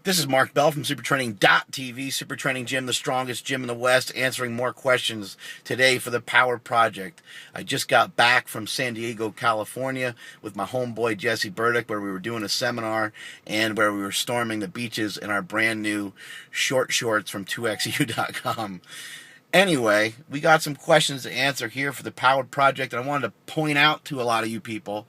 This is Mark Bell from supertraining.tv, Super Training Gym, the strongest gym in the West, answering more questions today for the Power Project. I just got back from San Diego, California with my homeboy Jesse Burdick, where we were doing a seminar and where we were storming the beaches in our brand new short shorts from 2XU.com. Anyway, we got some questions to answer here for the Power Project, and I wanted to point out to a lot of you people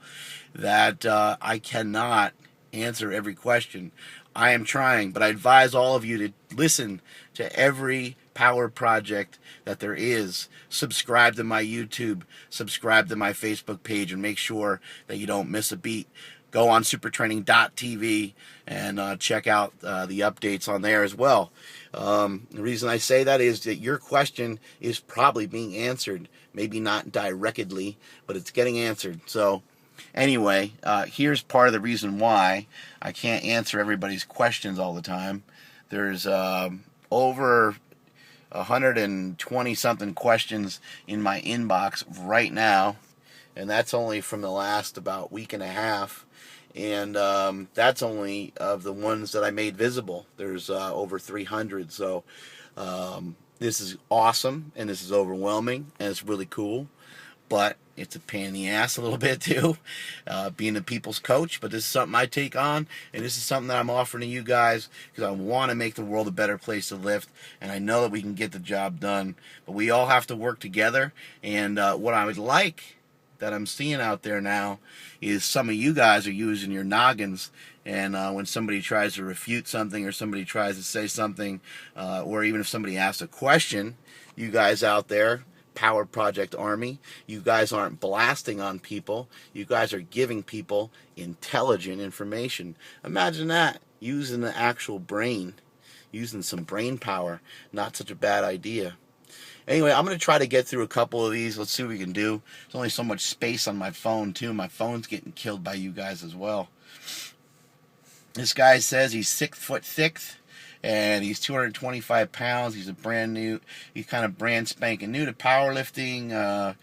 that I cannot answer every question. I am trying, but I advise all of you to listen to every Power Project that there is. Subscribe to my YouTube, subscribe to my Facebook page, and make sure that you don't miss a beat. Go on supertraining.tv and check out the updates on there as well. The reason I say that is that your question is probably being answered. Maybe not directly, but it's getting answered. So anyway, here's part of the reason why I can't answer everybody's questions all the time. There's over 120 something questions in my inbox right now, and that's only from the last about week and a half. And that's only of the ones that I made visible. There's over 300. So this is awesome, and this is overwhelming, and it's really cool. But it's a pain in the ass a little bit too, being a people's coach. But this is something I take on, and this is something that I'm offering to you guys because I want to make the world a better place to lift, and I know that we can get the job done. But we all have to work together, and what I would like that I'm seeing out there now is some of you guys are using your noggins, and when somebody tries to refute something or somebody tries to say something, or even if somebody asks a question, you guys out there, Power Project Army, you guys aren't blasting on people. You guys are giving people intelligent information. Imagine that, using the actual brain, using some brain power. Not such a bad idea. Anyway, I'm going to try to get through a couple of these. Let's see what we can do. There's only so much space on my phone, too. My phone's getting killed by you guys as well. This guy says he's 6'6", and he's 225 pounds. He's he's kind of brand spanking new to powerlifting,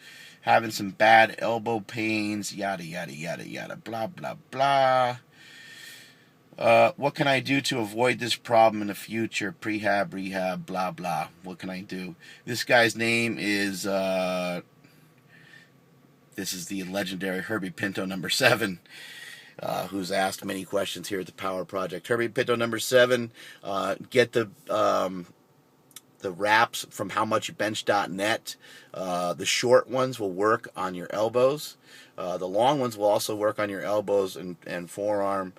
having some bad elbow pains, yada, yada, yada, yada, blah, blah, blah. What can I do to avoid this problem in the future? Prehab, rehab, blah, blah. What can I do? This guy's name is, this is the legendary Herbie Pinto number 7, who's asked many questions here at the Power Project. Herbie Pinto number 7, get the wraps from howmuchyoubench.net. The short ones will work on your elbows. The long ones will also work on your elbows and forearm,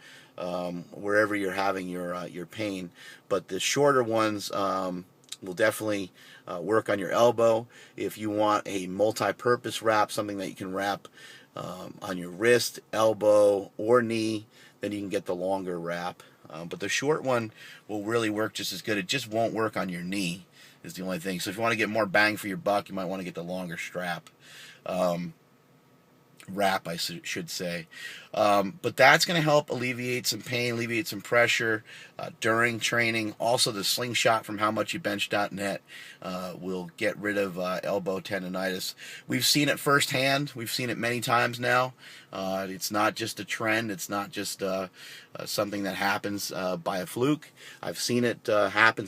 wherever you're having your pain. But the shorter ones will definitely work on your elbow. If you want a multi-purpose wrap, something that you can wrap on your wrist, elbow, or knee, then you can get the longer wrap. But the short one will really work just as good. It just won't work on your knee, is the only thing. So if you want to get more bang for your buck, you might want to get the longer strap. Wrap, I should say. But that's going to help alleviate some pain, alleviate some pressure during training. Also, the slingshot from howmuchyoubench.net will get rid of elbow tendonitis. We've seen it firsthand. We've seen it many times now. It's not just a trend. It's not just something that happens by a fluke. I've seen it happen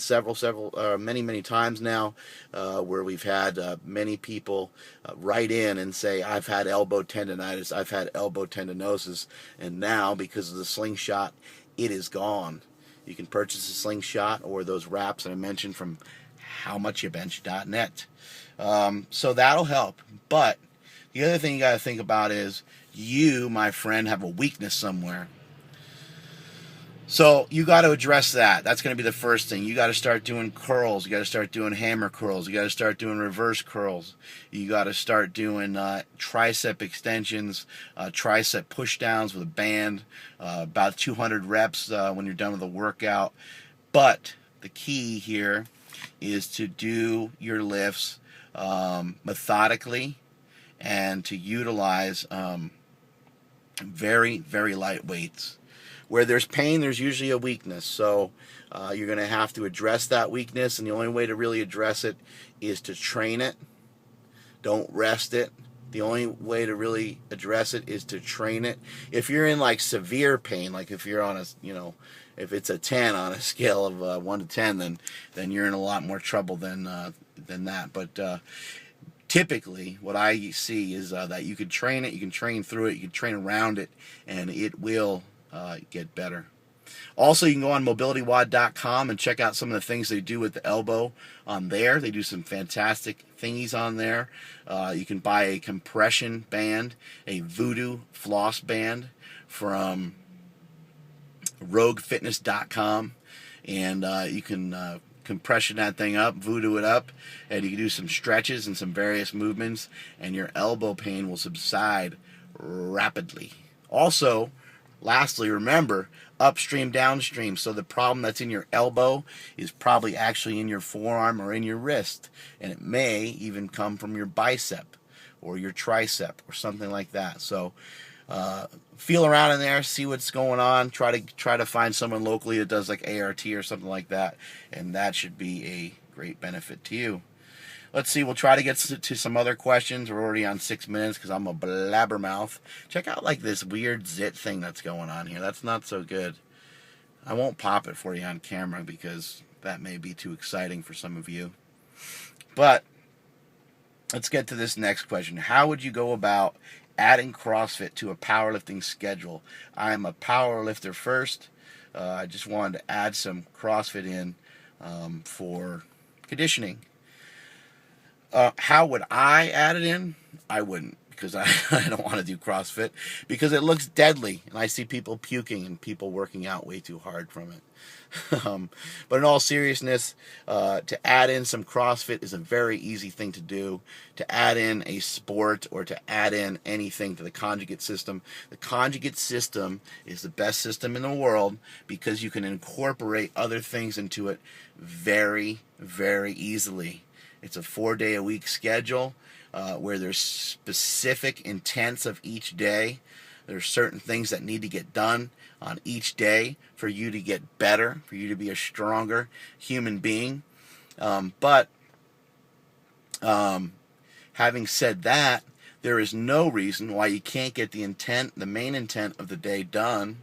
many times now, where we've had many people write in and say, I've had elbow tendonitis, I've had elbow tendinosis, and now because of the slingshot, it is gone. You can purchase a slingshot or those wraps that I mentioned from howmuchyoubench.net. So that'll help. But the other thing you got to think about is you, my friend, have a weakness somewhere. So you got to address that. That's going to be the first thing. You got to start doing curls. You got to start doing hammer curls. You got to start doing reverse curls. You got to start doing tricep extensions, tricep push downs with a band, about 200 reps when you're done with the workout. But the key here is to do your lifts methodically and to utilize very, very light weights. Where there's pain, there's usually a weakness. So you're going to have to address that weakness, and the only way to really address it is to train it. Don't rest it. The only way to really address it is to train it. If you're in like severe pain, like if you're on a, If it's a 10 on a scale of 1 to 10, then you're in a lot more trouble than that. But typically, what I see is that you can train it, you can train through it, you can train around it, and it will get better. Also, you can go on mobilitywod.com and check out some of the things they do with the elbow on there. They do some fantastic thingies on there. You can buy a compression band, a voodoo floss band from roguefitness.com, and you can compression that thing up, voodoo it up, and you can do some stretches and some various movements, and your elbow pain will subside rapidly. Also, lastly, remember, upstream, downstream. So the problem that's in your elbow is probably actually in your forearm or in your wrist, and it may even come from your bicep or your tricep or something like that. So feel around in there, see what's going on. Try to find someone locally that does like ART or something like that, and that should be a great benefit to you. Let's see, we'll try to get to some other questions. We're already on 6 minutes because I'm a blabbermouth. Check out like this weird zit thing that's going on here. That's not so good. I won't pop it for you on camera because that may be too exciting for some of you. But let's get to this next question. How would you go about adding CrossFit to a powerlifting schedule? I'm a powerlifter first. I just wanted to add some CrossFit in for conditioning. How would I add it in? I wouldn't, because I don't want to do CrossFit because it looks deadly, and I see people puking and people working out way too hard from it. But in all seriousness, to add in some CrossFit is a very easy thing to do. To add in a sport or to add in anything to the conjugate system. The conjugate system is the best system in the world because you can incorporate other things into it very, very easily. It's a 4-day-a-week schedule where there's specific intents of each day. There's certain things that need to get done on each day for you to get better, for you to be a stronger human being. But having said that, there is no reason why you can't get the main intent of the day done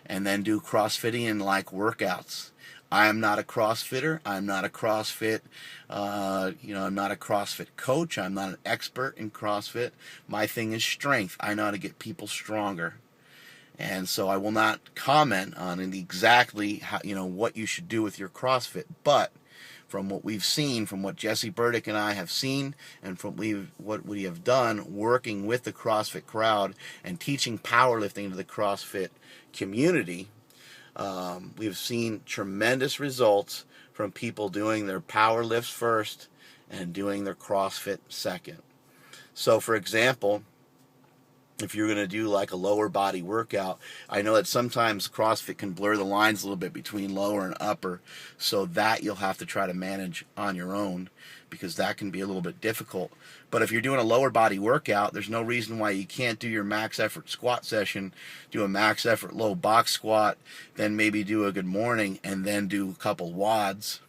and then do CrossFitting-like workouts. I am not a CrossFitter. I'm not a CrossFit, I'm not a CrossFit coach. I'm not an expert in CrossFit. My thing is strength. I know how to get people stronger. And so I will not comment on exactly how, what you should do with your CrossFit. But from what we've seen, from what Jesse Burdick and I have seen, and from what we have done working with the CrossFit crowd and teaching powerlifting to the CrossFit community, we've seen tremendous results from people doing their power lifts first and doing their CrossFit second. So, for example, if you're going to do like a lower body workout, I know that sometimes CrossFit can blur the lines a little bit between lower and upper, so that you'll have to try to manage on your own because that can be a little bit difficult. But if you're doing a lower body workout, there's no reason why you can't do your max effort squat session, do a max effort low box squat, then maybe do a good morning, and then do a couple WODs.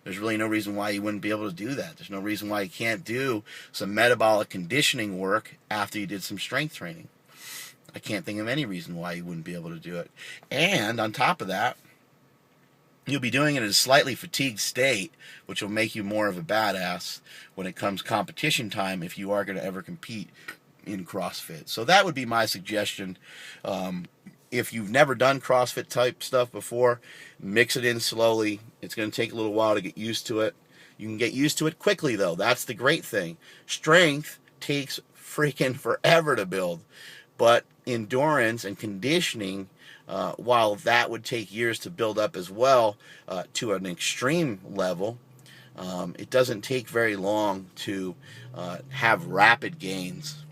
There's really no reason why you wouldn't be able to do that. There's no reason why you can't do some metabolic conditioning work after you did some strength training. I can't think of any reason why you wouldn't be able to do it. And on top of that, you'll be doing it in a slightly fatigued state, which will make you more of a badass when it comes competition time if you are going to ever compete in CrossFit. So that would be my suggestion. If you've never done CrossFit type stuff before, mix it in slowly. It's going to take a little while to get used to it. You can get used to it quickly, though. That's the great thing. Strength takes freaking forever to build. But endurance and conditioning, while that would take years to build up as well to an extreme level, it doesn't take very long to have rapid gains.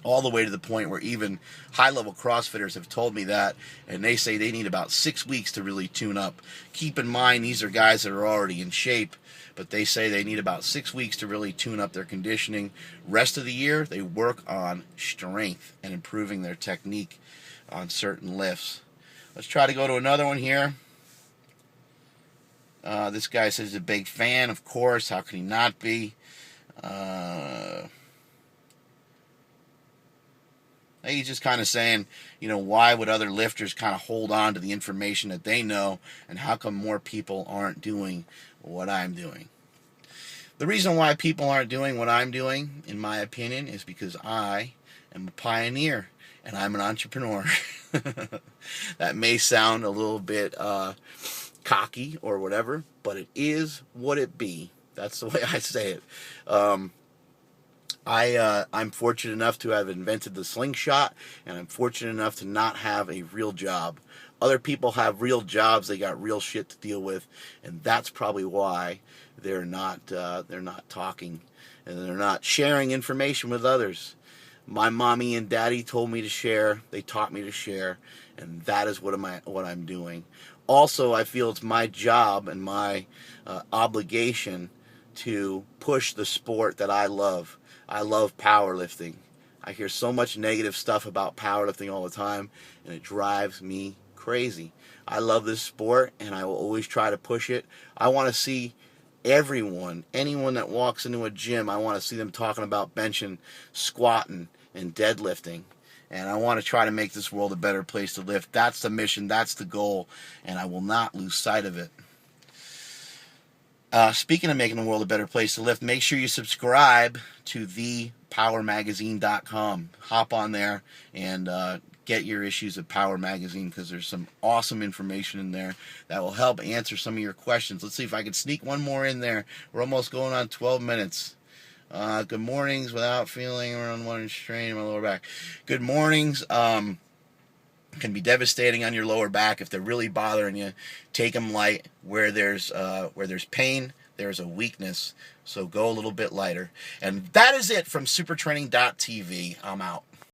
All the way to the point where even high-level CrossFitters have told me that, and they say they need about 6 weeks to really tune up. Keep in mind, these are guys that are already in shape, but they say they need about 6 weeks to really tune up their conditioning. Rest of the year, they work on strength and improving their technique on certain lifts. Let's try to go to another one here. This guy says he's a big fan, of course. How can he not be? He's just kind of saying, why would other lifters kind of hold on to the information that they know, and how come more people aren't doing what I'm doing? The reason why people aren't doing what I'm doing, in my opinion, is because I am a pioneer and I'm an entrepreneur. That may sound a little bit cocky or whatever, but it is what it be. That's the way I say it. I'm fortunate enough to have invented the slingshot, and I'm fortunate enough to not have a real job. Other people have real jobs; they got real shit to deal with, and that's probably why they're not talking, and they're not sharing information with others. My mommy and daddy told me to share. They taught me to share, and that is what I'm doing. Also, I feel it's my job and my obligation to push the sport that I love. I love powerlifting. I hear so much negative stuff about powerlifting all the time, and it drives me crazy. I love this sport, and I will always try to push it. I want to see anyone that walks into a gym, I want to see them talking about benching, squatting, and deadlifting. And I want to try to make this world a better place to live. That's the mission, that's the goal, and I will not lose sight of it. Speaking of making the world a better place to live, make sure you subscribe to thepowermagazine.com. Hop on there and get your issues of Power Magazine, because there's some awesome information in there that will help answer some of your questions. Let's see if I can sneak one more in there. We're almost going on 12 minutes. Good mornings without feeling or unwanted strain in my lower back. Good mornings can be devastating on your lower back if they're really bothering you. Take them light. Where there's pain, there's a weakness. So go a little bit lighter. And that is it from supertraining.tv. I'm out.